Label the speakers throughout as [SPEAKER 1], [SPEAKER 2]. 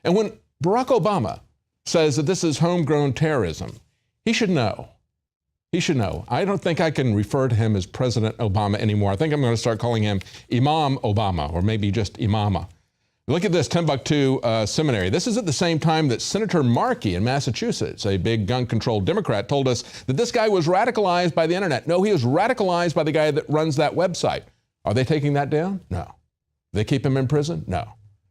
[SPEAKER 1] And when Barack Obama says that this is homegrown terrorism, he should know. He should know. I don't think I can refer to him as President Obama anymore. I think I'm going to start calling him Imam Obama, or maybe just Imama. Look at this Timbuktu seminary. This is at the same time that Senator Markey in Massachusetts, a big gun-controlled Democrat, told us that this guy was radicalized by the internet. No, he was radicalized by the guy that runs that website. Are they taking that down? No. They keep him in prison? No.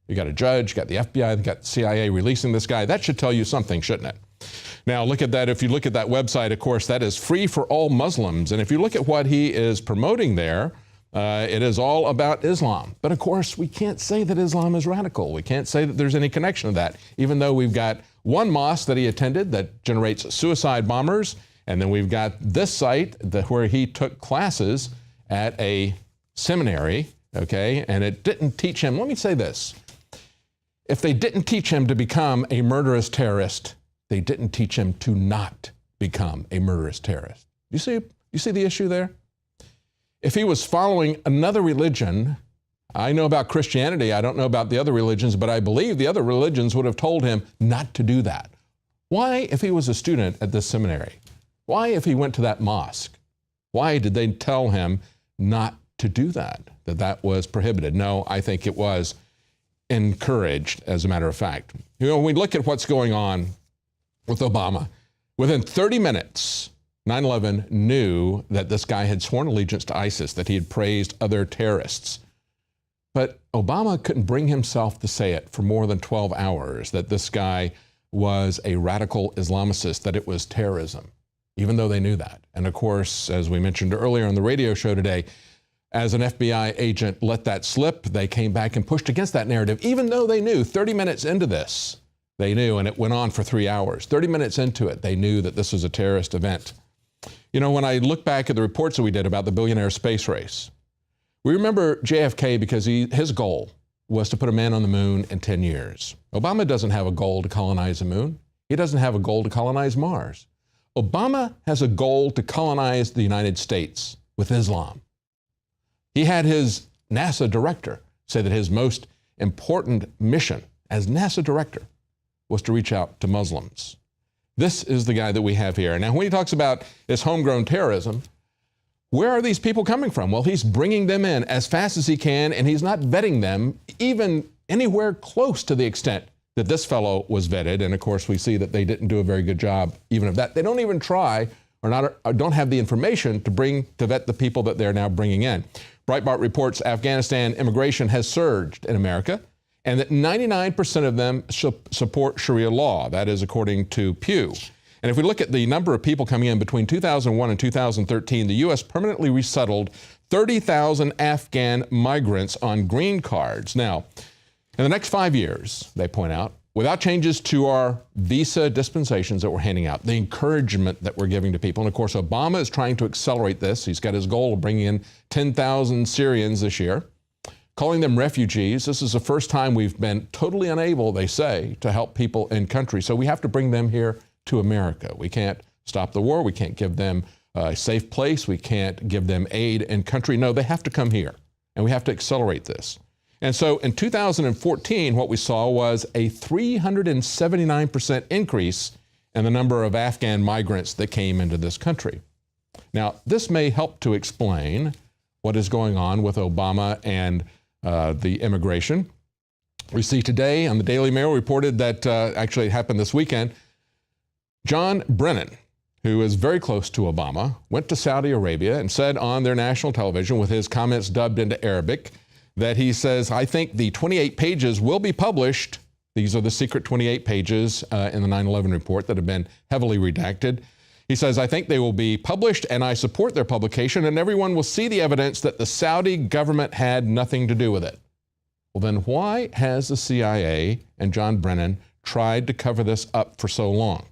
[SPEAKER 1] You got a judge, you got the FBI, you got the CIA releasing this guy. That should tell you something, shouldn't it? Now, look at that. If you look at that website, of course, that is free for all Muslims. And if you look at what he is promoting there, it is all about Islam. But of course, we can't say that Islam is radical. We can't say that there's any connection to that, even though we've got one mosque that he attended that generates suicide bombers. And then we've got this site where he took classes at a seminary, okay? And it didn't teach him, let me say this. If they didn't teach him to become a murderous terrorist, they didn't teach him to not become a murderous terrorist. You see the issue there? If he was following another religion, I know about Christianity, I don't know about the other religions, but I believe the other religions would have told him not to do that. Why, if he was a student at this seminary, why, if he went to that mosque, why did they tell him not to do that, that was prohibited? No, I think it was encouraged, as a matter of fact. You know, when we look at what's going on with Obama, within 30 minutes, 9/11 knew that this guy had sworn allegiance to ISIS, that he had praised other terrorists. But Obama couldn't bring himself to say it for more than 12 hours, that this guy was a radical Islamicist, that it was terrorism, even though they knew that. And of course, as we mentioned earlier on the radio show today, as an FBI agent let that slip, they came back and pushed against that narrative, even though they knew 30 minutes into this, they knew, and it went on for 3 hours. 30 minutes into it, they knew that this was a terrorist event. You know, when I look back at the reports that we did about the billionaire space race, we remember JFK because his goal was to put a man on the moon in 10 years. Obama doesn't have a goal to colonize the moon. He doesn't have a goal to colonize Mars. Obama has a goal to colonize the United States with Islam. He had his NASA director say that his most important mission as NASA director was to reach out to Muslims. This is the guy that we have here. Now, when he talks about this homegrown terrorism, where are these people coming from? Well, he's bringing them in as fast as he can, and he's not vetting them even anywhere close to the extent that this fellow was vetted. And of course, we see that they didn't do a very good job even of that. They don't even try or don't have the information to vet the people that they're now bringing in. Breitbart reports Afghanistan immigration has surged in America, and that 99% of them support Sharia law. That is according to Pew. And if we look at the number of people coming in between 2001 and 2013, the U.S. permanently resettled 30,000 Afghan migrants on green cards. Now, in the next 5 years, they point out, without changes to our visa dispensations that we're handing out, the encouragement that we're giving to people, and of course, Obama is trying to accelerate this. He's got his goal of bringing in 10,000 Syrians this year, calling them refugees. This is the first time we've been totally unable, they say, to help people in country. So we have to bring them here to America. We can't stop the war. We can't give them a safe place. We can't give them aid in country. No, they have to come here, and we have to accelerate this. And so in 2014, what we saw was a 379% increase in the number of Afghan migrants that came into this country. Now, this may help to explain what is going on with Obama and the immigration. We see today on the Daily Mail reported that, actually it happened this weekend, John Brennan, who is very close to Obama, went to Saudi Arabia and said on their national television with his comments dubbed into Arabic that he says, I think the 28 pages will be published. These are the secret 28 pages in the 9/11 report that have been heavily redacted. He says, I think they will be published and I support their publication and everyone will see the evidence that the Saudi government had nothing to do with it. Well, then why has the CIA and John Brennan tried to cover this up for so long?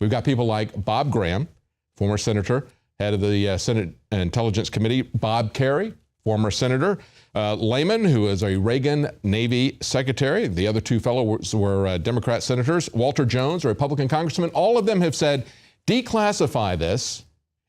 [SPEAKER 1] We've got people like Bob Graham, former senator, head of the Senate Intelligence Committee, Bob Kerrey, former senator, Lehman, who is a Reagan Navy secretary. The other two fellows were Democrat senators. Walter Jones, a Republican congressman. All of them have said, declassify this.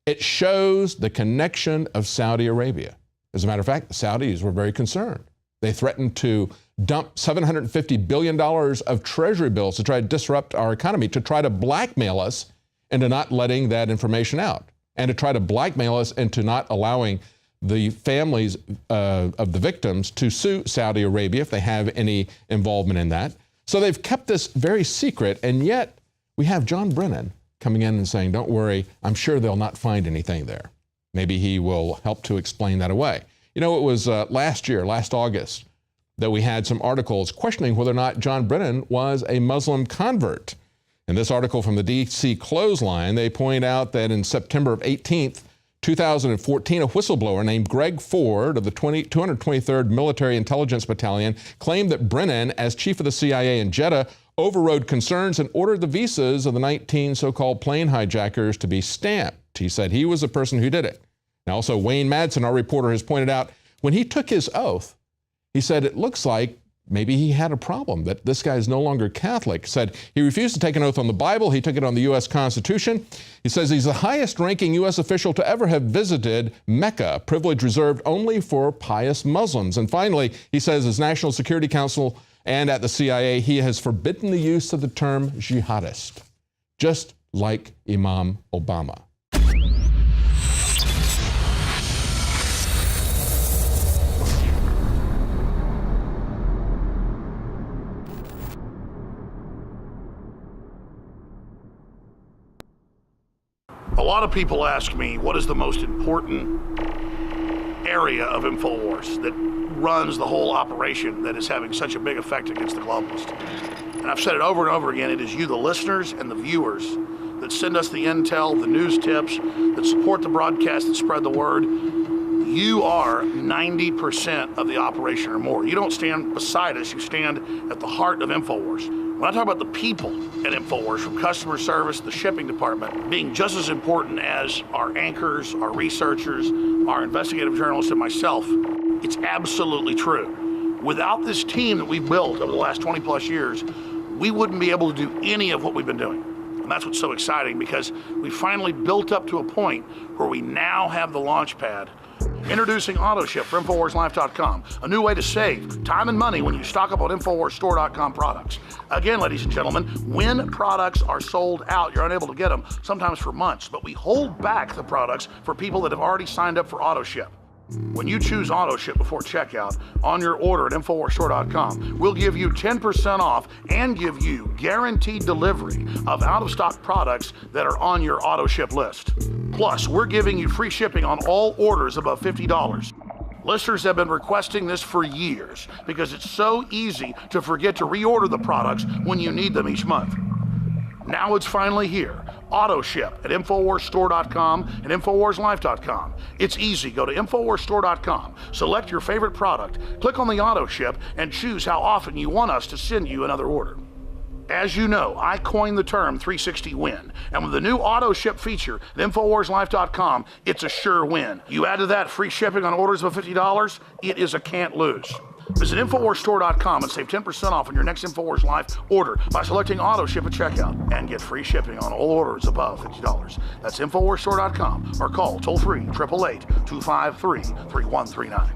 [SPEAKER 1] It shows the connection of Saudi Arabia. As a matter of fact, the Saudis were very concerned. They threatened to dump $750 billion of treasury bills to try to disrupt our economy, to try to blackmail us into not letting that information out, and to try to blackmail us into not allowing the families of the victims to sue Saudi Arabia if they have any involvement in that. So they've kept this very secret, and yet we have John Brennan coming in and saying, don't worry, I'm sure they'll not find anything there. Maybe he will help to explain that away. You know, it was last August, that we had some articles questioning whether or not John Brennan was a Muslim convert. In this article from the D.C. Clothesline, they point out that in September of 2014, a whistleblower named Greg Ford of the 223rd Military Intelligence Battalion claimed that Brennan, as chief of the CIA in Jeddah, overrode concerns and ordered the visas of the 19 so-called plane hijackers to be stamped. He said he was the person who did it. Now, also, Wayne Madsen, our reporter, has pointed out when he took his oath, he said it looks like maybe he had a problem, that this guy is no longer Catholic. Said he refused to take an oath on the Bible. He took it on the U.S. Constitution. He says he's the highest-ranking U.S. official to ever have visited Mecca, a privilege reserved only for pious Muslims. And finally, he says as National Security Council and at the CIA, he has forbidden the use of the term jihadist, just like Imam Obama.
[SPEAKER 2] A lot of people ask me, what is the most important area of InfoWars that runs the whole operation that is having such a big effect against the globalists? And I've said it over and over again, it is you, the listeners and the viewers, that send us the intel, the news tips, that support the broadcast, that spread the word. You are 90% of the operation or more. You don't stand beside us, you stand at the heart of InfoWars. When I talk about the people at InfoWars, from customer service, the shipping department, being just as important as our anchors, our researchers, our investigative journalists, and myself, it's absolutely true. Without this team that we've built over the last 20 plus years, we wouldn't be able to do any of what we've been doing. And that's what's so exciting, because we finally built up to a point where we now have the launch pad. Introducing AutoShip for InfoWarsLife.com, a new way to save time and money when you stock up on InfoWarsStore.com products. Again, ladies and gentlemen, when products are sold out, you're unable to get them, sometimes for months, but we hold back the products for people that have already signed up for AutoShip. When you choose AutoShip before checkout on your order at InfoWarsStore.com, we'll give you 10% off and give you guaranteed delivery of out-of-stock products that are on your AutoShip list. Plus, we're giving you free shipping on all orders above $50. Listeners have been requesting this for years because it's so easy to forget to reorder the products when you need them each month. Now it's finally here. AutoShip at InfoWarsStore.com and InfoWarsLife.com. It's easy. Go to InfoWarsStore.com, select your favorite product, click on the AutoShip, and choose how often you want us to send you another order. As you know, I coined the term 360 win, and with the new AutoShip feature at InfoWarsLife.com, it's a sure win. You add to that free shipping on orders of $50, it is a can't lose. Visit InfoWarsStore.com and save 10% off on your next InfoWars Life order by selecting AutoShip at checkout, and get free shipping on all orders above $50. That's InfoWarsStore.com, or call toll-free 888-253-3139.